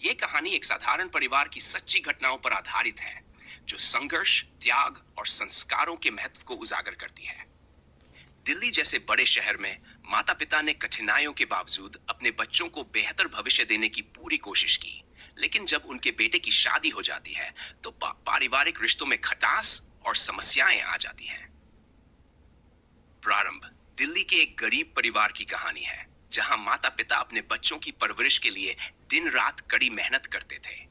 ये कहानी एक साधारण परिवार की सच्ची घटनाओं पर आधारित है, जो संघर्ष, त्याग और संस्कारों के महत्व को उजागर करती है। दिल्ली जैसे बड़े शहर में माता-पिता ने कठिनाइयों के बावजूद अपने बच्चों को बेहतर भविष्य देने की पूरी कोशिश की। लेकिन जब उनके बेटे की शादी हो जाती है, तो पारिवारिक रिश्तों में खटास और समस्याएं आ जाती हैं। प्रारंभ दिल्ली के एक गरीब परिवार की कहानी है, जहां माता-पिता अपने बच्चों की परवरिश के लिए दिन रात कड़ी मेहनत करते थे।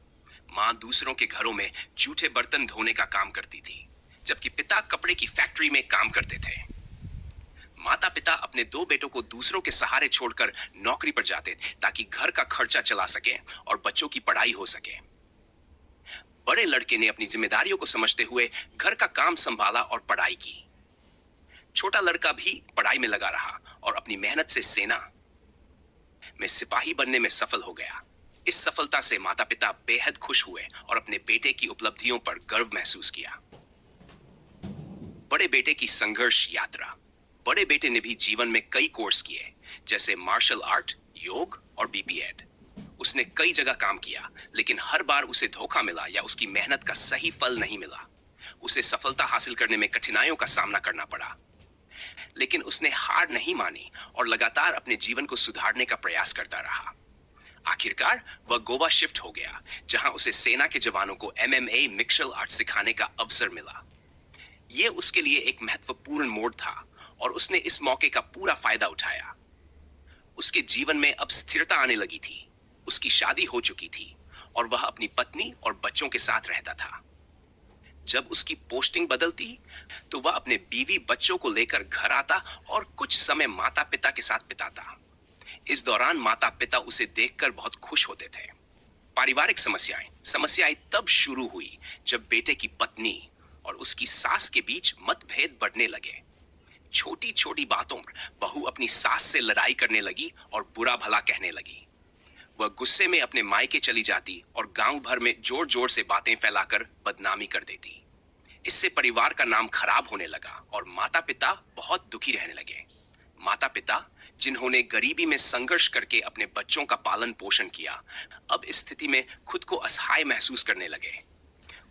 मां दूसरों के घरों में जूठे बर्तन धोने का काम करती थी, जबकि पिता कपड़े की फैक्ट्री में काम करते थे। माता पिता अपने दो बेटों को दूसरों के सहारे छोड़कर नौकरी पर जाते, ताकि घर का खर्चा चला सके और बच्चों की पढ़ाई हो सके। बड़े लड़के ने अपनी जिम्मेदारियों को समझते हुए घर का काम संभाला और पढ़ाई की। छोटा लड़का भी पढ़ाई में लगा रहा और अपनी मेहनत से सेना में सिपाही बनने में सफल हो गया। इस सफलता से माता पिता बेहद खुश हुए और अपने बेटे की उपलब्धियों पर गर्व महसूस किया। बड़े बेटे की संघर्ष यात्रा। बड़े बेटे ने भी जीवन में कई कोर्स किए, जैसे मार्शल आर्ट, योग और बीपीएड। उसने कई जगह काम किया, लेकिन हर बार उसे धोखा मिला या उसकी मेहनत का सही फल नहीं मिला। उसे सफलता हासिल करने में कठिनाइयों का सामना करना पड़ा, लेकिन उसने हार नहीं मानी और लगातार अपने जीवन को सुधारने का प्रयास करता रहा। आखिरकार वह गोवा शिफ्ट हो गया, जहां उसे सेना के जवानों को एमएमए मिक्सल आर्ट सिखाने का अवसर मिला। यह उसके लिए एक महत्वपूर्ण मोड़ था और उसने इस मौके का पूरा फायदा उठाया। उसके जीवन में अब स्थिरता आने लगी थी। उसकी शादी हो चुकी थी और वह अपनी पत्नी और बच्चों के साथ रहता था। जब उसकी पोस्टिंग बदलती, तो वह अपने बीवी बच्चों को लेकर घर आता और कुछ समय माता पिता के साथ बिताता। इस दौरान माता पिता उसे देखकर बहुत खुश होते थे। पारिवारिक समस्याएं तब शुरू हुई जब बेटे की पत्नी और उसकी सास के बीच मतभेद बढ़ने लगे। छोटी छोटी बातों पर बहू अपनी सास से लड़ाई करने लगी और बुरा भला कहने लगी। वह गुस्से में अपने मायके चली जाती और गांव भर में जोर जोर से बातें फैलाकर बदनामी कर देती। इससे परिवार का नाम खराब होने लगा और माता पिता बहुत दुखी रहने लगे। माता पिता, जिन्होंने गरीबी में संघर्ष करके अपने बच्चों का पालन पोषण किया, अब इस स्थिति में खुद को असहाय महसूस करने लगे।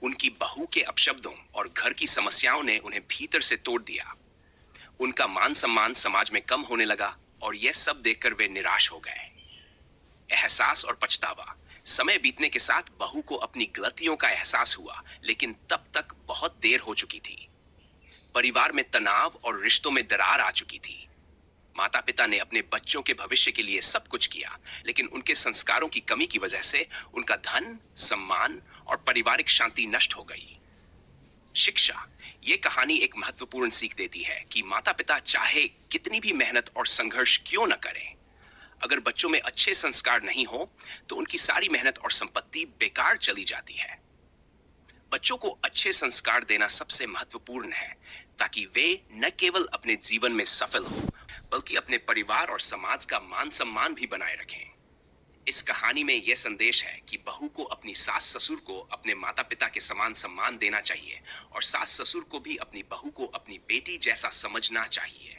उनकी बहू के अपशब्दों और घर की समस्याओं ने उन्हें भीतर से तोड़ दिया। उनका मान सम्मान समाज में कम होने लगा और यह सब देखकर वे निराश हो गए। एहसास और पछतावा। समय बीतने के साथ बहू को अपनी गलतियों का एहसास हुआ, लेकिन तब तक बहुत देर हो चुकी थी। परिवार में तनाव और रिश्तों में दरार आ चुकी थी। माता पिता ने अपने बच्चों के भविष्य के लिए सब कुछ किया, लेकिन उनके संस्कारों की कमी की वजह से उनका धन, सम्मान और पारिवारिक शांति नष्ट हो गई। शिक्षा। ये कहानी एक महत्वपूर्ण सीख देती है कि माता पिता चाहे कितनी भी मेहनत और संघर्ष क्यों न करें, अगर बच्चों में अच्छे संस्कार नहीं हो, तो उनकी सारी मेहनत और संपत्ति बेकार चली जाती है। बच्चों को अच्छे संस्कार देना सबसे महत्वपूर्ण है, ताकि वे न केवल अपने जीवन में सफल हो, बल्कि अपने परिवार और समाज का मान सम्मान भी बनाए रखें। इस कहानी में यह संदेश है कि बहू को अपनी सास ससुर को अपने माता पिता के समान सम्मान देना चाहिए और सास ससुर को भी अपनी बहू को अपनी बेटी जैसा समझना चाहिए।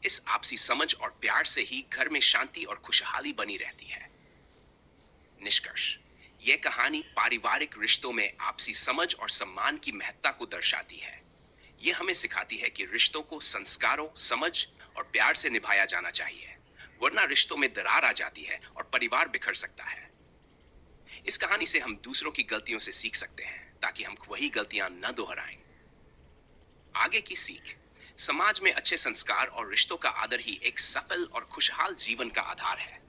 इस आपसी समझ और प्यार से ही घर में शांति और खुशहाली बनी रहती है। निष्कर्ष। यह कहानी पारिवारिक रिश्तों में आपसी समझ और सम्मान की महत्ता को दर्शाती है। यह हमें सिखाती है कि रिश्तों को संस्कारों, समझ और प्यार से निभाया जाना चाहिए, वरना रिश्तों में दरार आ जाती है और परिवार बिखर सकता है। इस कहानी से हम दूसरों की गलतियों से सीख सकते हैं, ताकि हम वही गलतियां न दोहराएं। आगे की सीख। समाज में अच्छे संस्कार और रिश्तों का आदर ही एक सफल और खुशहाल जीवन का आधार है।